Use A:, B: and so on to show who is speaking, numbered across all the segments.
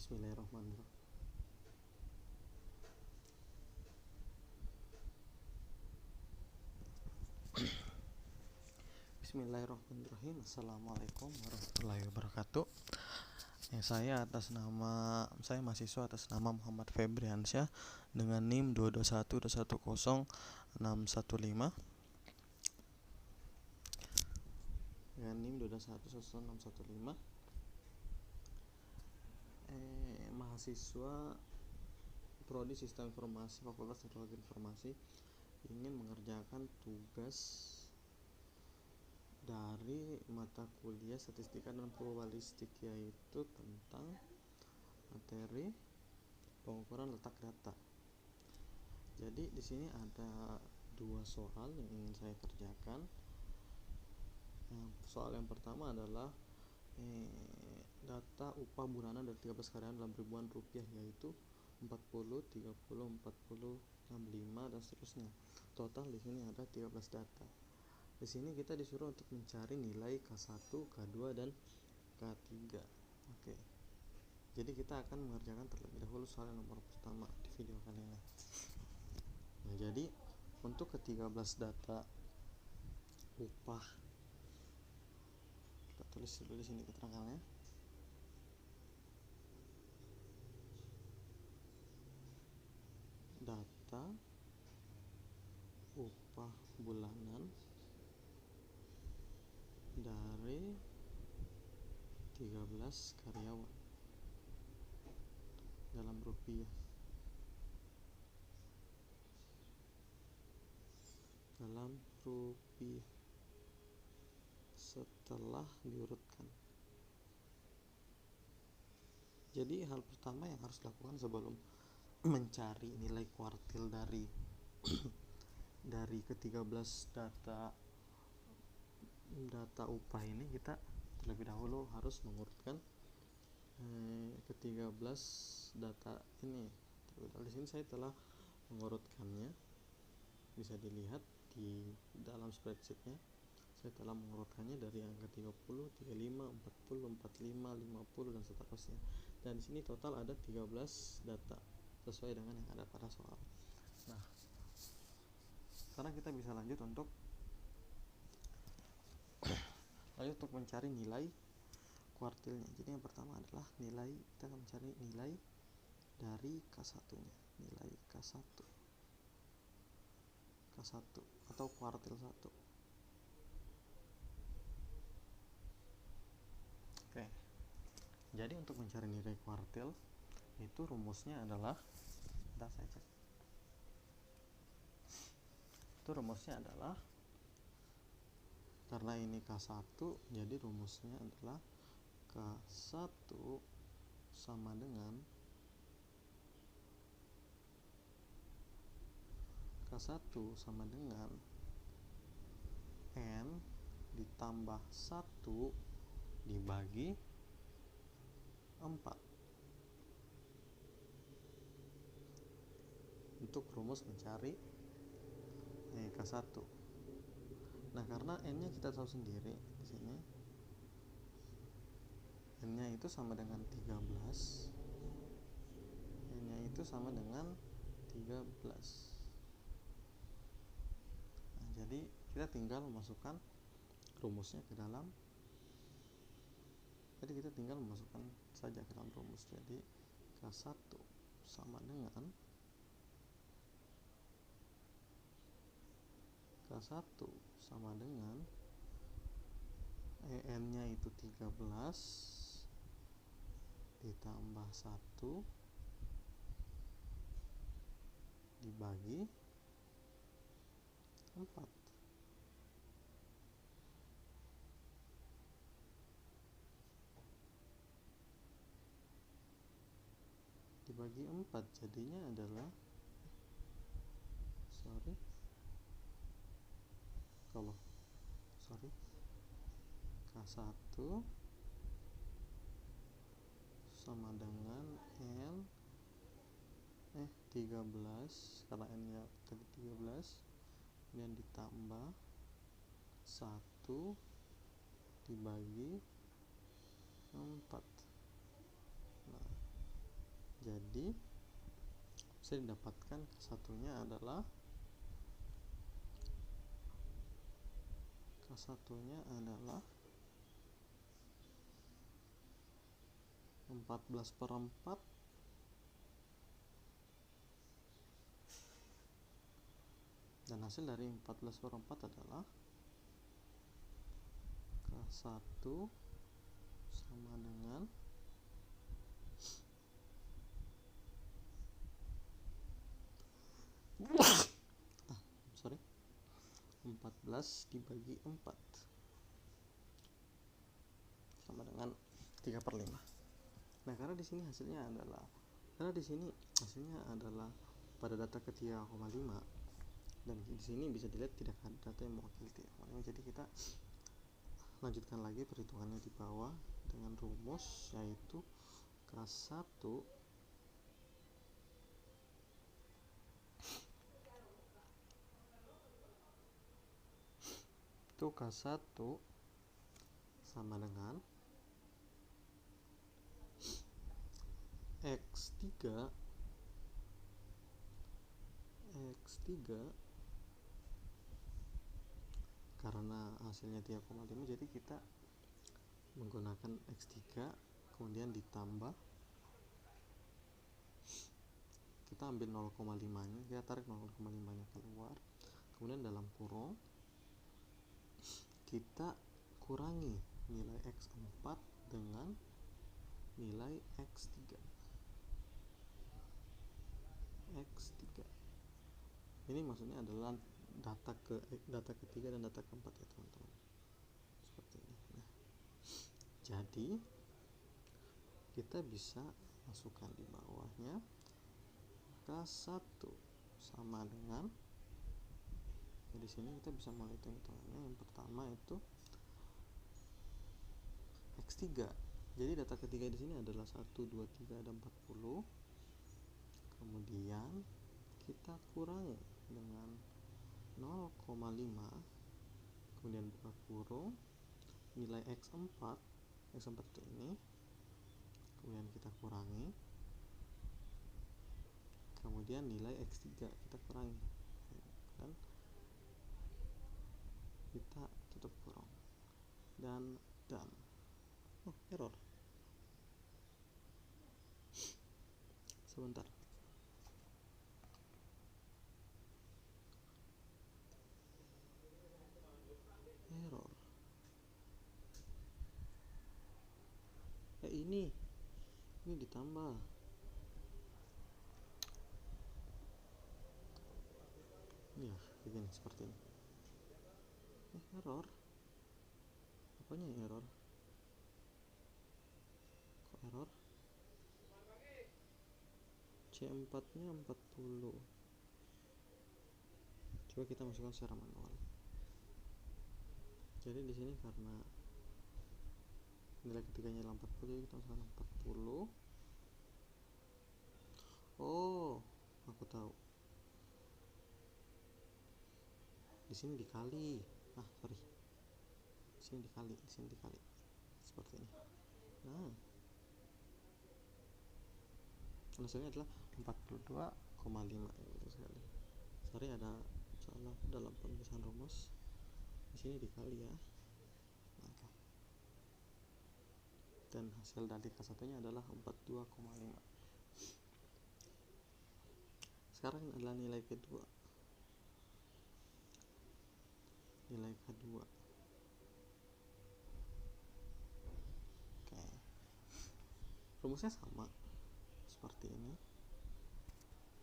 A: Bismillahirrahmanirrahim. Bismillahirrahmanirrahim. Assalamualaikum warahmatullahi wabarakatuh. Saya mahasiswa atas nama Muhammad Febriansyah dengan NIM 221210615 dengan NIM 2211615. Mahasiswa Prodi Sistem Informasi Fakultas Teknologi Informasi ingin mengerjakan tugas dari mata kuliah Statistika dan Probabilistik, yaitu tentang materi pengukuran letak data. Jadi di sini ada dua soal yang ingin saya kerjakan. Soal yang pertama adalah data upah bulanan dari 13 karyawan dalam ribuan rupiah, yaitu 40, 30, 40, 65 dan seterusnya. Total di sini ada 13 data. Di sini kita disuruh untuk mencari nilai K1, K2 dan K3. Oke. Jadi kita akan mengerjakan terlebih dahulu soal yang nomor pertama di video kali ini. Nah, jadi untuk ke-13 data upah, kita tulis dulu di sini keterangannya. Data upah bulanan dari 13 karyawan dalam rupiah. Setelah diurutkan. Jadi hal pertama yang harus dilakukan sebelum mencari nilai kuartil dari ke-13 data upah ini, kita terlebih dahulu harus mengurutkan ke-13 data ini. Di sini saya telah mengurutkannya, bisa dilihat di dalam spreadsheetnya. Saya telah mengurutkannya dari angka 30, 35, 40, 45, 50 dan seterusnya. Dan di sini total ada 13 data sesuai dengan yang ada pada soal. Nah, sekarang kita bisa lanjut untuk mencari nilai kuartilnya. Jadi yang pertama adalah kita akan mencari nilai dari K1-nya, nilai K1 atau kuartil 1. Oke. Jadi untuk mencari nilai kuartil itu rumusnya adalah, karena ini K1, jadi rumusnya adalah K1 sama dengan N ditambah 1 dibagi 4 untuk rumus mencari K1. Nah, karena N-nya kita tahu sendiri di sini. N-nya itu sama dengan 13. Nah, jadi kita tinggal memasukkan rumusnya ke dalam. Jadi kita tinggal memasukkan saja ke dalam rumus. Jadi K1 sama dengan N-nya itu 13 ditambah 1 dibagi 4. Dibagi 4 jadinya adalah K1 sama dengan 13, karena N-nya tadi 13, kemudian ditambah 1 dibagi 4. Nah, Jadi bisa didapatkan K1-nya adalah 14/4, dan hasil dari 14/4 adalah K1 sama dengan 14 dibagi 4 sama dengan 3/5. Nah, karena di sini hasilnya adalah pada data ke 3,5, dan di sini bisa dilihat tidak ada data yang mewakili 3,5. Jadi kita lanjutkan lagi perhitungannya di bawah dengan rumus, yaitu K1 sama dengan X3 karena hasilnya 3,5, jadi kita menggunakan X3, kemudian ditambah, kita ambil 0,5 nya, kita tarik 0,5 nya keluar, kemudian dalam kurung kita kurangi nilai X4 dengan nilai X3. Ini maksudnya adalah data ketiga dan data keempat ya teman-teman, seperti ini. Nah, jadi kita bisa masukkan di bawahnya K1 sama dengan, di sini kita bisa mulai hitung-hitungannya. Yang pertama itu X3. Jadi data ketiga di sini adalah 1, 2, 3, ada 40. Kemudian kita kurangi dengan 0,5, kemudian buka kurung, nilai X4 itu ini, kemudian kita kurangi, kemudian nilai X3 kita kurangi, dan kita tutup kurung, dan error. Sebentar. Error. Ini ditambah. Ya, begini seperti ini. Error. Apanya yang error? Kok error? C4 nya 40. Coba kita masukkan secara manual. Jadi di sini karena nilai ketiganya adalah 40, jadi kita masukkan 40. Oh, aku tahu. Di sini dikali. Sorry. Di sini dikali. Seperti ini. Nah, hasilnya adalah 42,5 ya, betul sekali. Sorry, ada salah dalam penulisan rumus. Di sini dikali ya. Oke. Dan hasil dari K1-nya adalah 42,5. Sekarang adalah nilai kedua. Oke. Rumusnya sama seperti ini.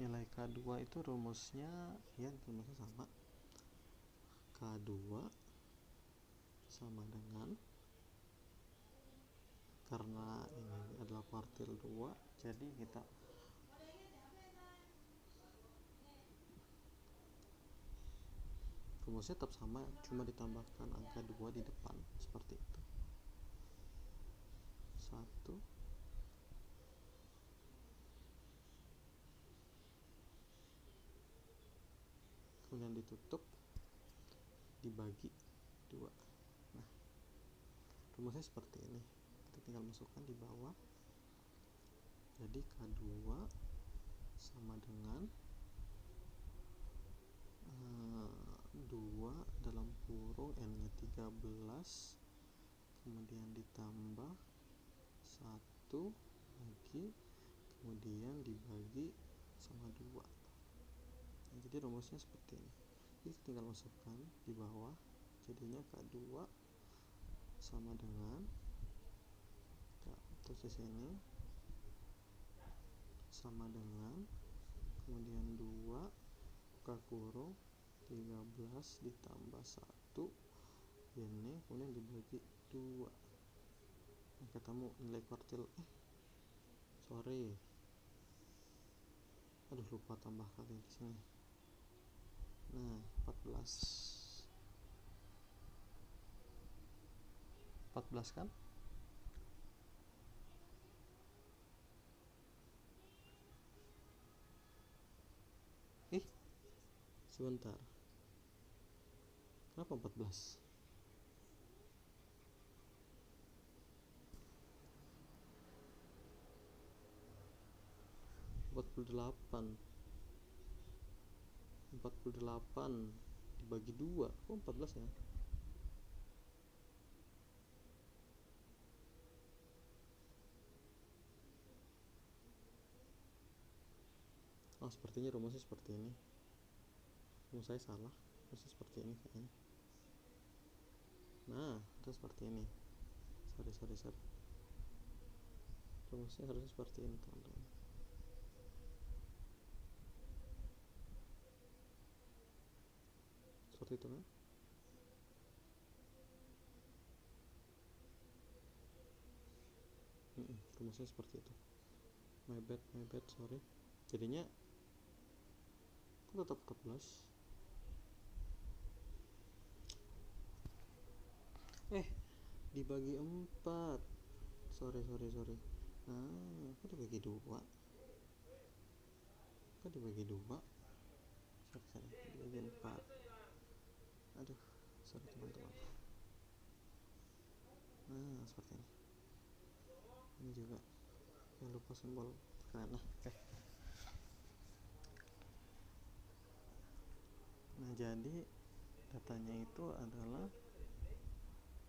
A: Nilai K2 itu rumusnya sama. K2 sama dengan, karena ini adalah kuartil 2, jadi kita rumusnya tetap sama, cuma ditambahkan angka 2 di depan, seperti itu. 1 kemudian ditutup, dibagi 2. Nah, rumusnya seperti ini. Kita tinggal masukkan di bawah. Jadi K2 sama dengan 2 dalam kurung N nya 13, kemudian ditambah 1 lagi, kemudian dibagi sama 2. Nah, jadi rumusnya seperti ini. Jadi tinggal masukkan di bawah, jadinya K2 sama dengan terus di sini sama dengan, kemudian 2 K kurung 13 ditambah 1 ini, kemudian dibagi 2. Nah, ketemu nilai kuartil lupa tambah kali di sini. Nah, 14 kan? Sebentar. Kenapa 14? 48 dibagi 2. Kok 14 ya? Oh, sepertinya rumusnya seperti ini. Rumus saya salah. Rumusnya seperti ini kayaknya. Nah, itu seperti ini. Sorry. Rumusnya harusnya seperti ini, teman-teman. Seperti itu kan? Rumusnya seperti itu. My bad, sorry. Jadinya tetap 14. Dibagi 4. Sorry. Nah, kok dibagi 2? Dibagi 4. Aduh, sorry teman-teman. Nah, seperti ini. Ini juga jangan lupa simbol karena Nah, jadi datanya itu adalah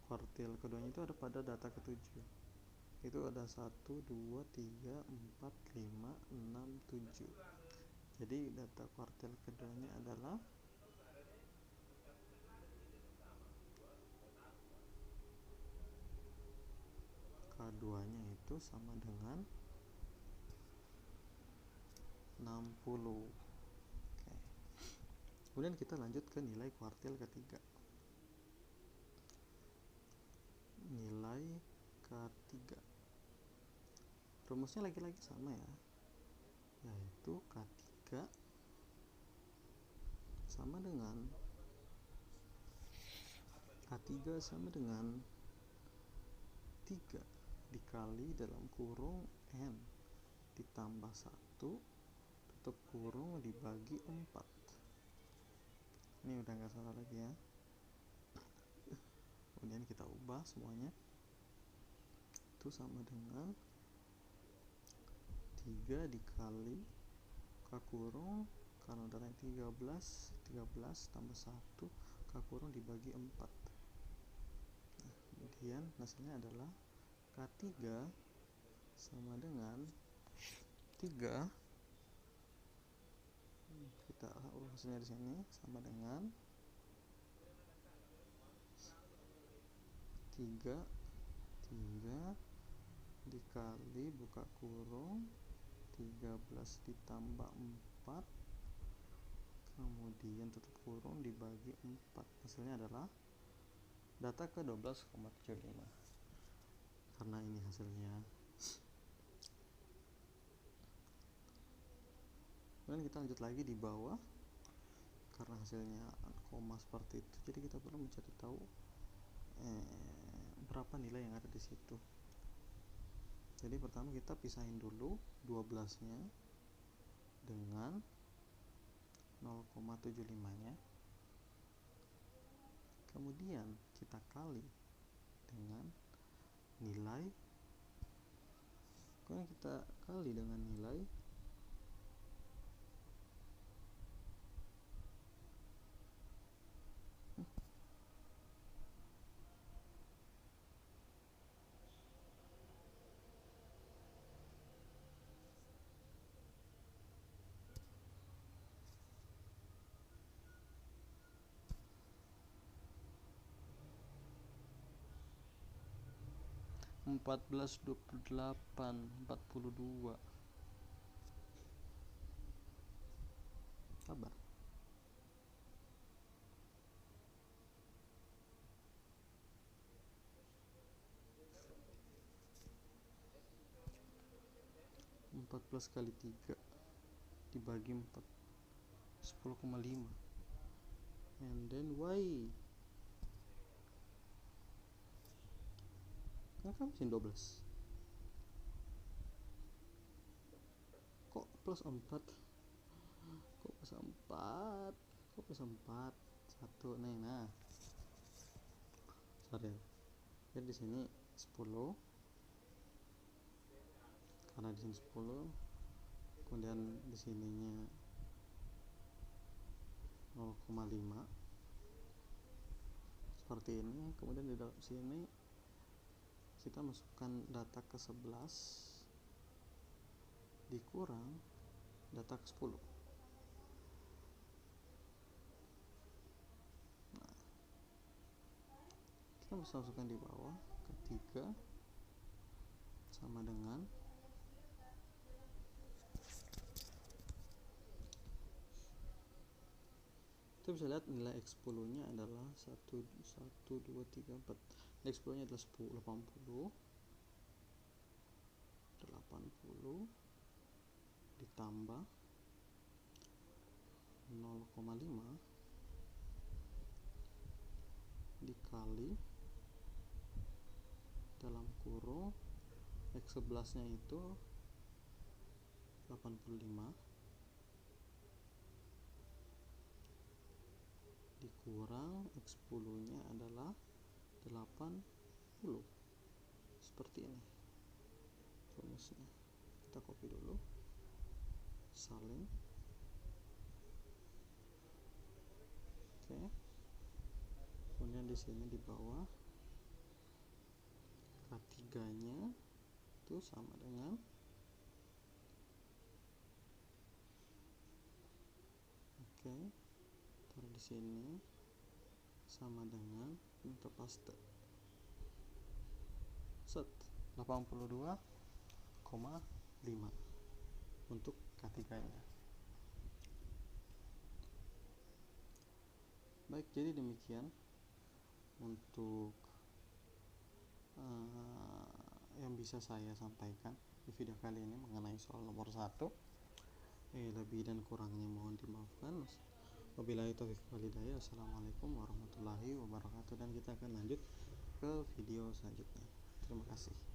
A: kuartil keduanya itu ada pada data ketujuh. Itu ada 1, 2, 3, 4, 5, 6, 7. Jadi data kuartil keduanya adalah K2 nya itu sama dengan 60. Oke. Kemudian kita lanjut ke nilai kuartil ketiga. Nilai K3. Rumusnya lagi-lagi sama ya. Yaitu K3 sama dengan 3 dikali dalam kurung N ditambah 1 tutup kurung dibagi 4. Ini udah nggak salah lagi ya. Kemudian kita ubah semuanya, itu sama dengan 3 dikali K kurung, karena udah 13 tambah 1 K kurung dibagi 4. Nah, kemudian hasilnya adalah K3 sama dengan 3, kita hasilnya di sini sama dengan 3 dikali buka kurung 13 ditambah 4, kemudian tutup kurung dibagi 4. Hasilnya adalah data ke 12,75. Karena ini hasilnya. Kemudian kita lanjut lagi di bawah. Karena hasilnya koma seperti itu, jadi kita perlu mencari tahu berapa nilai yang ada di situ. Jadi pertama kita pisahin dulu 12 nya dengan 0,75 nya, kemudian kita kali dengan nilai sekarang kita kali dengan nilai 14, 28, 42. Sabar. Empat belas kali 3 dibagi 4, 10,5. And then y kan kamu 12. Kok plus 4? Kok plus 4? Kok plus 4? Satu nih, nah. Sorry. Jadi di sini 10. Karena di sini 10. Kemudian di sininya 0,5. Seperti ini. Kemudian di dalam sini kita masukkan data ke 11 dikurang data ke 10. Nah, kita bisa masukkan di bawah ketiga sama dengan kita bisa lihat nilai X10 nya adalah 1, 2, 3, 4. Nilai X10 nya adalah 10, 80 ditambah 0,5 dikali dalam kurung X11 nya itu 85 dikurang X10 nya adalah 80. Seperti ini rumusnya. Kita copy dulu, salin. Oke. Kemudian di sini di bawah K3 nya itu sama dengan taruh di sini sama dengan kita paste set 82,5 untuk K3 nya. Baik, jadi demikian untuk yang bisa saya sampaikan di video kali ini mengenai soal nomor 1. Lebih dan kurangnya mohon dimaafkan. Wabillahi taufiq wal hidayah. Assalamualaikum warahmatullahi wabarakatuh. Dan kita akan lanjut ke video selanjutnya. Terima kasih.